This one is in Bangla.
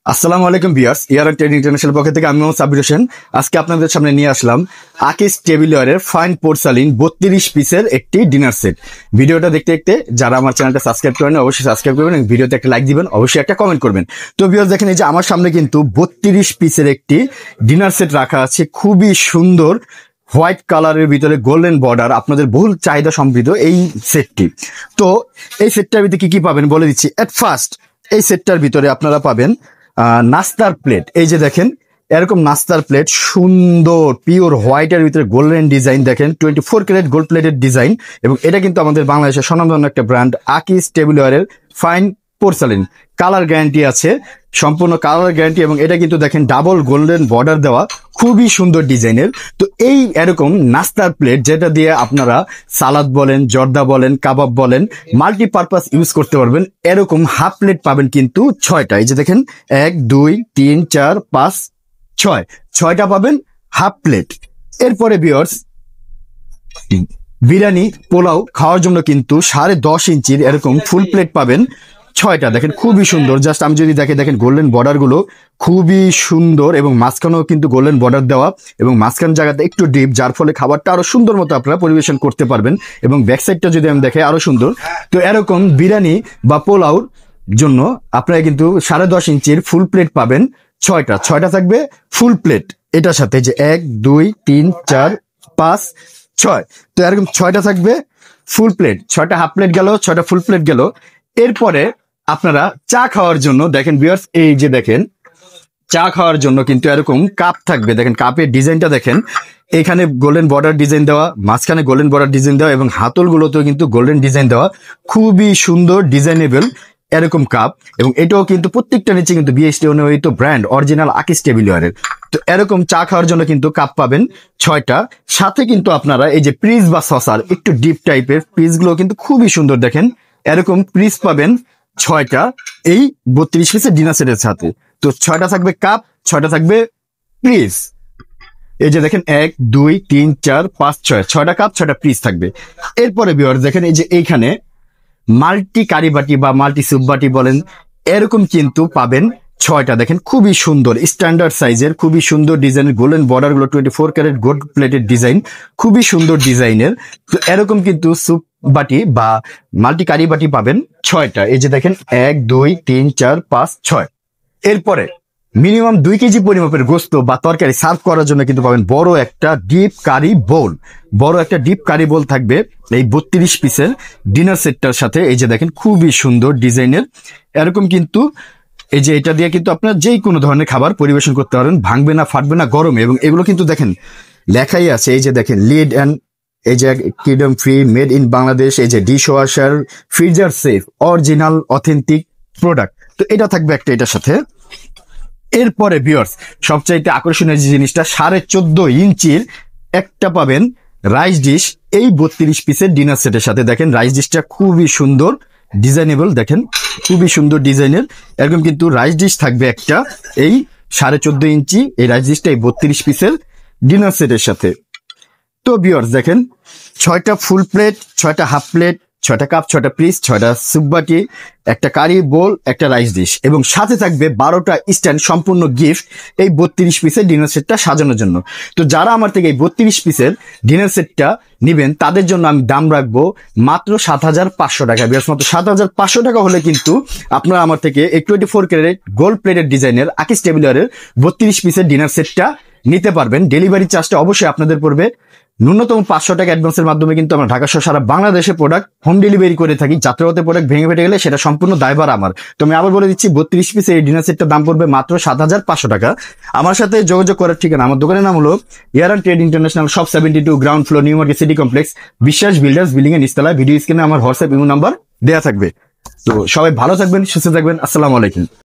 আসসালামু আলাইকুম ভিউয়ার্স, ইয়ার ট্রেড ইন্টারন্যাশনাল পক্ষ থেকে আমি মোহাম্মদ সাব্বির হোসেন। আজকে আপনাদের সামনে নিয়ে আসলাম আকিস টেবিলওয়্যারের ফাইন পোর্সালিন 32 পিসের একটি ডিনার সেট। ভিডিওটা দেখতে দেখতে যারা আমার চ্যানেলটা সাবস্ক্রাইব করেন অবশ্যই সাবস্ক্রাইব করবেন এবং ভিডিওতে একটা লাইক দিবেন, অবশ্যই একটা কমেন্ট করবেন। তো ভিউয়ার্স দেখেন, এই যে আমার সামনে কিন্তু 32 পিসের একটি ডিনার সেট রাখা আছে, খুবই সুন্দর হোয়াইট কালারের ভিতরে গোল্ডেন বর্ডার, আপনাদের বহুল চাহিদা সমৃদ্ধ এই সেটটি। তো এই সেটটার ভিতরে কি কি পাবেন বলে দিচ্ছি। এট ফার্স্ট এই সেটটার ভিতরে আপনারা পাবেন নাস্তার প্লেট। এই যে দেখেন এরকম নাস্তার প্লেট, সুন্দর পিওর হোয়াইটের ভিতরে গোল্ডেন ডিজাইন, দেখেন 24 ক্যারেট গোল্ড প্লেটেড ডিজাইন। এবং এটা কিন্তু আমাদের বাংলাদেশের স্বনামধন্য একটা ব্র্যান্ড আকিস টেবিলওয়্যারের ফাইন পোর্সালিন। কালার গ্যারান্টি আছে, সম্পূর্ণ কালার গ্যারান্টি। এবং এটা কিন্তু দেখেন ডাবল গোল্ডেন বর্ডার দেওয়া, খুবই সুন্দর ডিজাইনের। তো এই এরকম নাস্তার প্লেট, যেটা দিয়ে আপনারা সালাদ বলেন, জর্দা বলেন, কাবাব বলেন, মাল্টিপারপাস ইউজ করতে পারবেন। এরকম হাফ প্লেট পাবেন কিন্তু 6টা। এই যে দেখেন 1 2 3 4 5 6, 6টা পাবেন হাফ প্লেট। এরপরে ভিউয়ার্স, বিরিয়ানি পোলাও খাওয়ার জন্য কিন্তু 10.5 ইঞ্চির এরকম ফুল প্লেট পাবেন 6টা। দেখেন খুবই সুন্দর, জাস্ট আমি যদি দেখেন গোল্ডেন বর্ডার গুলো খুবই সুন্দর এবং মাঝখানেও কিন্তু গোল্ডেন বর্ডার দেওয়া এবং মাঝখান জায়গাতে একটু ডিপ, যার ফলে খাবারটা আরো সুন্দর মতো আপনারা পরিবেশন করতে পারবেন। এবং ব্যাক সাইডটা যদি আমি দেখে আরো সুন্দর। তো এরকম বিরিয়ানি বা পোলাওর জন্য আপনারা কিন্তু 10.5 ইঞ্চির ফুল প্লেট পাবেন 6টা। 6টা থাকবে ফুল প্লেট এটার সাথে, যে 1 2 3 4 5 6। তো এরকম 6টা থাকবে ফুল প্লেট, 6টা হাফ প্লেট গেল, 6টা ফুল প্লেট গেল। এরপরে আপনারা চা খাওয়ার জন্য দেখেন ভিউয়ার্স, এই যে দেখেন চা খাওয়ার জন্য কিন্তু এরকম কাপ থাকবে। দেখেন কাপের ডিজাইনটা দেখেন, এখানে গোল্ডেন বর্ডার ডিজাইন দেওয়া, মাঝখানে গোল্ডেন বর্ডার ডিজাইন দেওয়া এবং হাতলগুলোতেও কিন্তু গোল্ডেন ডিজাইন দেওয়া, খুবই সুন্দর ডিজাইনেবল এরকম কাপ। এবং এটাও কিন্তু প্রত্যেকটা নিচে কিন্তু বিএসটি অনুমোদিত ব্র্যান্ড অরিজিনাল আকিস টেবিলওয়্যারের। তো এরকম চা খাওয়ার জন্য কিন্তু কাপ পাবেন 6টা। সাথে কিন্তু আপনারা এই যে প্রিজ বা সসার একটু ডিপ টাইপের প্রিজগুলো কিন্তু খুবই সুন্দর, দেখেন এরকম প্রিজ পাবেন 6টা এই 32 পিসের ডিনার সেটের সাথে। তো 6টা থাকবে কাপ, 6টা থাকবে প্রিজ। এই যে দেখেন 1 2 3 4 5 6, 6টা কাপ, 6টা প্রিজ থাকবে। এরপরে ভিউয়ার্স দেখেন, এই যে এইখানে মাল্টি কারি বাটি বা মাল্টি স্যুপ বাটি বলেন, এরকম কিন্তু পাবেন 6টা। দেখেন খুবই সুন্দর স্ট্যান্ডার্ড সাইজের, খুবই সুন্দর ডিজাইনের, গোল্ডেন বর্ডার গুলো 24 ক্যারেট গোল্ড প্লেটেড ডিজাইন, খুবই সুন্দর ডিজাইনের। তো এরকম কিন্তু স্যুপ বাটি বা মাল্টি কারি বাটি পাবেন 6টা। এই যে দেখেন 1 2 3 4 5 6। এরপরে মিনিমাম 2 কেজি পরিমাপের গোস্ত বা তরকারি সার্ভ করার জন্য কিন্তু পাবেন বড় একটা ডিপ কারি বোল। বড় একটা ডিপ কারি বোল থাকবে এই 32 পিসের ডিনার সেটটার সাথে। এই যে দেখেন খুবই সুন্দর ডিজাইনের, এরকম কিন্তু এই যে এটা দিয়ে কিন্তু আপনার যেই কোনো ধরনের খাবার পরিবেশন করতে পারেন, ভাঙবে না, ফাটবে না গরমে। এবং এগুলো কিন্তু দেখেন লেখাই আছে, এই যে দেখেন লিড অ্যান্ড এই যে কিডম ফ্রি, মেড ইন বাংলাদেশ, এই যে dish washer, freezer safe, original authentic product. তো এটা থাকবে একটা এটার সাথে। এরপরে ভিউয়ার্স সবচাইতে আকর্ষণীয় যে জিনিসটা, 14.5 ইঞ্চির একটা পাবেন রাইস ডিশ এই 32 পিসের ডিনার সেটের সাথে। দেখেন রাইস ডিশটা খুবই সুন্দর ডিজাইনেবল, দেখেন খুবই সুন্দর ডিজাইনের। এরকম কিন্তু রাইস ডিশ থাকবে একটা এই 14.5 ইঞ্চি এই রাইস ডিশটা এই 32 পিসের ডিনার সেটের সাথে। তো ভিউয়ার্স দেখেন 6টা ফুল প্লেট, 6টা হাফ প্লেট, 6টা কাপ, 6টা প্লিস, 6টা স্যুপ বাটি, একটা কারি বোল, একটা রাইস ডিশ এবং সাথে থাকবে 12টা স্ট্যান্ড, সম্পূর্ণ গিফট এই 32 পিসের ডিনার সেটটা সাজানোর জন্য। তো যারা আমার থেকে এই 32 পিসের ডিনার সেটটা নিবেন তাদের জন্য আমি দাম রাখবো মাত্র 7,500 টাকা। বিয়ার্স মাত্র 7,500 টাকা হলে কিন্তু আপনারা আমার থেকে এই 24 ক্যারেট গোল্ড প্লেটেড ডিজাইনের আকিস টেবিলওয়্যারের 32 পিসের ডিনার সেটটা নিতে পারবেন। ডেলিভারি চার্জটা অবশ্যই আপনাদের পড়বে ন্যূনতম 500 টাকা অ্যাডভান্সের মাধ্যমে। কিন্তু আমরা ঢাকা সহ সারা বাংলাদেশে প্রোডাক্ট হোম ডেলিভারি করে থাকি। যাত্রাপথে প্রোডাক্ট ভেঙে ফেটে গেলে সেটা সম্পূর্ণ দায়ভার আমার। তো আমি আবার বলে দিচ্ছি, 32 পিসের এই ডিনার সেটটার দাম পড়বে মাত্র 7,500 টাকা। আমার সাথে যোগাযোগ করার ঠিকানা, আমার দোকানের নাম হলো year trade international, shop 72, ground floor, new market city complex, Biswas builders building এর নিচতলায়। ভিডিও স্ক্রিনে আমার হোয়াটসঅ্যাপ ইমো নাম্বার দেওয়া থাকবে। তো সবাই ভালো থাকবেন, সুস্থ থাকবেন। আসসালামু আলাইকুম।